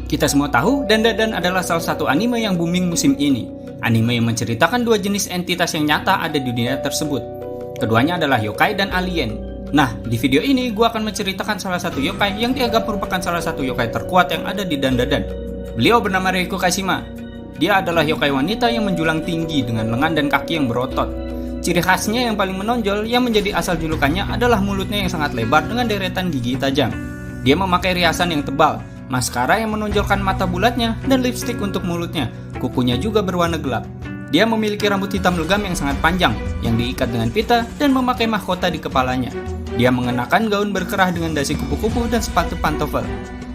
Kita semua tahu Dandadan adalah salah satu anime yang booming musim ini. Anime yang menceritakan dua jenis entitas yang nyata ada di dunia tersebut. Keduanya adalah yokai dan alien. Nah, di video ini gue akan menceritakan salah satu yokai yang dianggap merupakan salah satu yokai terkuat yang ada di Dandadan. Beliau bernama Reiko Kashima. Dia adalah yokai wanita yang menjulang tinggi dengan lengan dan kaki yang berotot. Ciri khasnya yang paling menonjol yang menjadi asal julukannya adalah mulutnya yang sangat lebar dengan deretan gigi tajam. Dia memakai riasan yang tebal, maskara yang menonjolkan mata bulatnya, dan lipstik untuk mulutnya. Kukunya juga berwarna gelap. Dia memiliki rambut hitam legam yang sangat panjang, yang diikat dengan pita dan memakai mahkota di kepalanya. Dia mengenakan gaun berkerah dengan dasi kupu-kupu dan sepatu pantofel.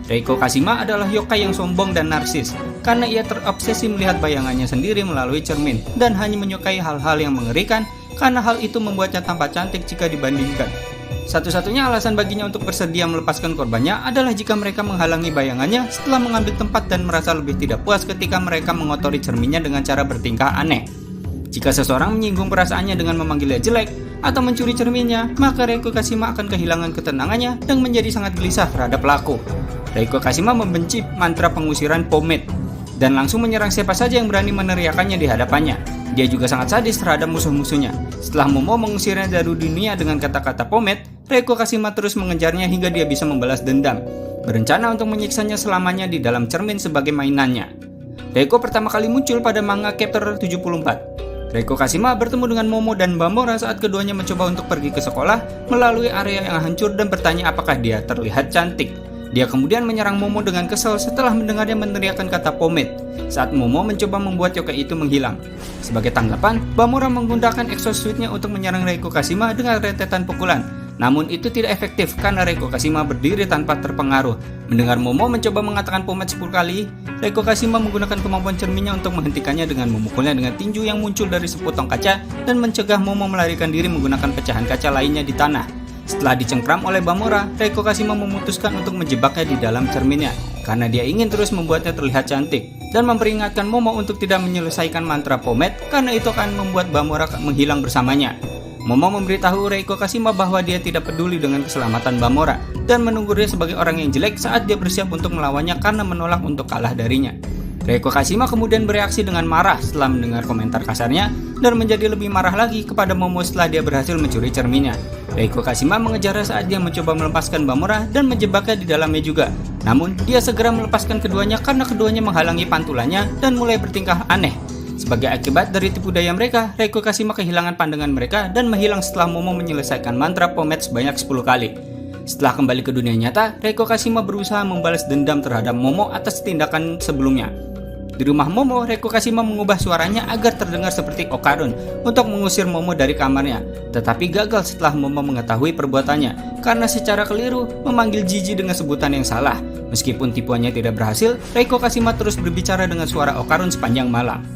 Reiko Kashima adalah yokai yang sombong dan narsis, karena ia terobsesi melihat bayangannya sendiri melalui cermin, dan hanya menyukai hal-hal yang mengerikan, karena hal itu membuatnya tampak cantik jika dibandingkan. Satu-satunya alasan baginya untuk bersedia melepaskan korbannya adalah jika mereka menghalangi bayangannya setelah mengambil tempat dan merasa lebih tidak puas ketika mereka mengotori cerminnya dengan cara bertingkah aneh. Jika seseorang menyinggung perasaannya dengan memanggilnya jelek atau mencuri cerminnya, maka Reiko Kashima akan kehilangan ketenangannya dan menjadi sangat gelisah terhadap pelaku. Reiko Kashima membenci mantra pengusiran pomade dan langsung menyerang siapa saja yang berani meneriakannya di hadapannya. Dia juga sangat sadis terhadap musuh-musuhnya. Setelah Momo mengusirnya dari dunia dengan kata-kata pomade, Reiko Kashima terus mengejarnya hingga dia bisa membalas dendam, berencana untuk menyiksanya selamanya di dalam cermin sebagai mainannya. Reiko pertama kali muncul pada manga chapter 74. Reiko Kashima bertemu dengan Momo dan Bamora saat keduanya mencoba untuk pergi ke sekolah melalui area yang hancur dan bertanya apakah dia terlihat cantik. Dia kemudian menyerang Momo dengan kesal setelah mendengarnya meneriakkan kata pomade saat Momo mencoba membuat yokai itu menghilang. Sebagai tanggapan, Bamora menggunakan exosuitnya untuk menyerang Reiko Kashima dengan rentetan pukulan. Namun itu tidak efektif karena Reiko Kashima berdiri tanpa terpengaruh. Mendengar Momo mencoba mengatakan pomade 10 kali, Reiko Kashima menggunakan kemampuan cerminnya untuk menghentikannya dengan memukulnya dengan tinju yang muncul dari sepotong kaca dan mencegah Momo melarikan diri menggunakan pecahan kaca lainnya di tanah. Setelah dicengkram oleh Bamora, Reiko Kashima memutuskan untuk menjebaknya di dalam cerminnya karena dia ingin terus membuatnya terlihat cantik dan memperingatkan Momo untuk tidak menyelesaikan mantra pomade karena itu akan membuat Bamora menghilang bersamanya. Momo memberitahu Reiko Kashima bahwa dia tidak peduli dengan keselamatan Bamora dan menunggu dia sebagai orang yang jelek saat dia bersiap untuk melawannya karena menolak untuk kalah darinya. Reiko Kashima kemudian bereaksi dengan marah setelah mendengar komentar kasarnya dan menjadi lebih marah lagi kepada Momo setelah dia berhasil mencuri cerminnya. Reiko Kashima mengejarnya saat dia mencoba melepaskan Bamora dan menjebaknya di dalamnya juga. Namun, dia segera melepaskan keduanya karena keduanya menghalangi pantulannya dan mulai bertingkah aneh. Sebagai akibat dari tipu daya mereka, Reiko Kashima kehilangan pandangan mereka dan menghilang setelah Momo menyelesaikan mantra pomade sebanyak 10 kali. Setelah kembali ke dunia nyata, Reiko Kashima berusaha membalas dendam terhadap Momo atas tindakan sebelumnya. Di rumah Momo, Reiko Kashima mengubah suaranya agar terdengar seperti Okarun untuk mengusir Momo dari kamarnya. Tetapi gagal setelah Momo mengetahui perbuatannya karena secara keliru memanggil Jiji dengan sebutan yang salah. Meskipun tipuannya tidak berhasil, Reiko Kashima terus berbicara dengan suara Okarun sepanjang malam.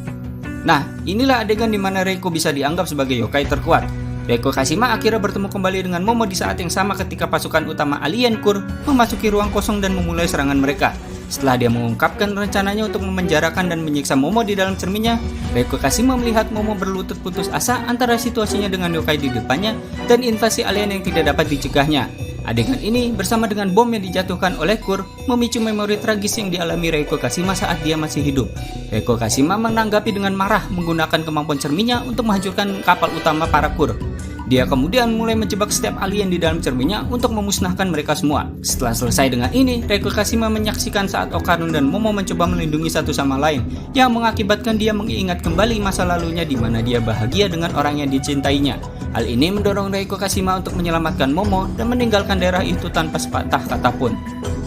Nah, inilah adegan di mana Reiko bisa dianggap sebagai yokai terkuat. Reiko Kashima akhirnya bertemu kembali dengan Momo di saat yang sama ketika pasukan utama alien Kur memasuki ruang kosong dan memulai serangan mereka. Setelah dia mengungkapkan rencananya untuk memenjarakan dan menyiksa Momo di dalam cerminnya, Reiko Kashima melihat Momo berlutut putus asa antara situasinya dengan yokai di depannya dan invasi alien yang tidak dapat dicegahnya. Adegan ini bersama dengan bom yang dijatuhkan oleh Kur memicu memori tragis yang dialami Reiko Kashima saat dia masih hidup. Reiko Kashima menanggapi dengan marah menggunakan kemampuan cerminnya untuk menghancurkan kapal utama para Kur. Dia kemudian mulai menjebak setiap alien di dalam cerminnya untuk memusnahkan mereka semua. Setelah selesai dengan ini, Reiko Kashima menyaksikan saat Okarun dan Momo mencoba melindungi satu sama lain, yang mengakibatkan dia mengingat kembali masa lalunya di mana dia bahagia dengan orang yang dicintainya. Hal ini mendorong Reiko Kashima untuk menyelamatkan Momo dan meninggalkan daerah itu tanpa sepatah kata pun.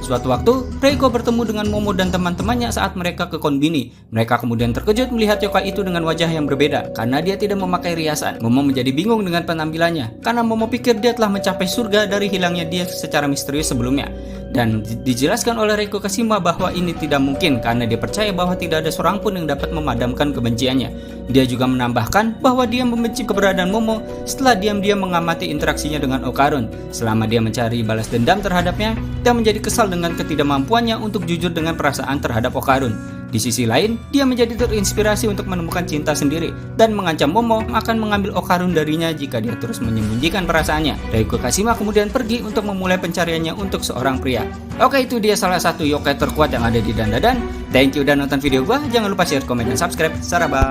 Suatu waktu, Reiko bertemu dengan Momo dan teman-temannya saat mereka ke konbini. Mereka kemudian terkejut melihat yokai itu dengan wajah yang berbeda karena dia tidak memakai riasan. Momo menjadi bingung dengan penampilannya karena Momo pikir dia telah mencapai surga dari hilangnya dia secara misterius sebelumnya. Dan dijelaskan oleh Reiko Kashima bahwa ini tidak mungkin karena dia percaya bahwa tidak ada seorang pun yang dapat memadamkan kebenciannya. Dia juga menambahkan bahwa dia membenci keberadaan Momo setelah diam-diam mengamati interaksinya dengan Okarun selama dia mencari balas dendam terhadapnya dan menjadi kesal dengan ketidakmampuannya untuk jujur dengan perasaan terhadap Okarun. Di sisi lain, dia menjadi terinspirasi untuk menemukan cinta sendiri dan mengancam Momo akan mengambil Okarun darinya jika dia terus menyembunyikan perasaannya. Reiko Kashima kemudian pergi untuk memulai pencariannya untuk seorang pria. Oke, itu dia salah satu yokai terkuat yang ada di Dandadan. Thank you udah nonton video gua. Jangan lupa share, komen, dan subscribe. Saraba.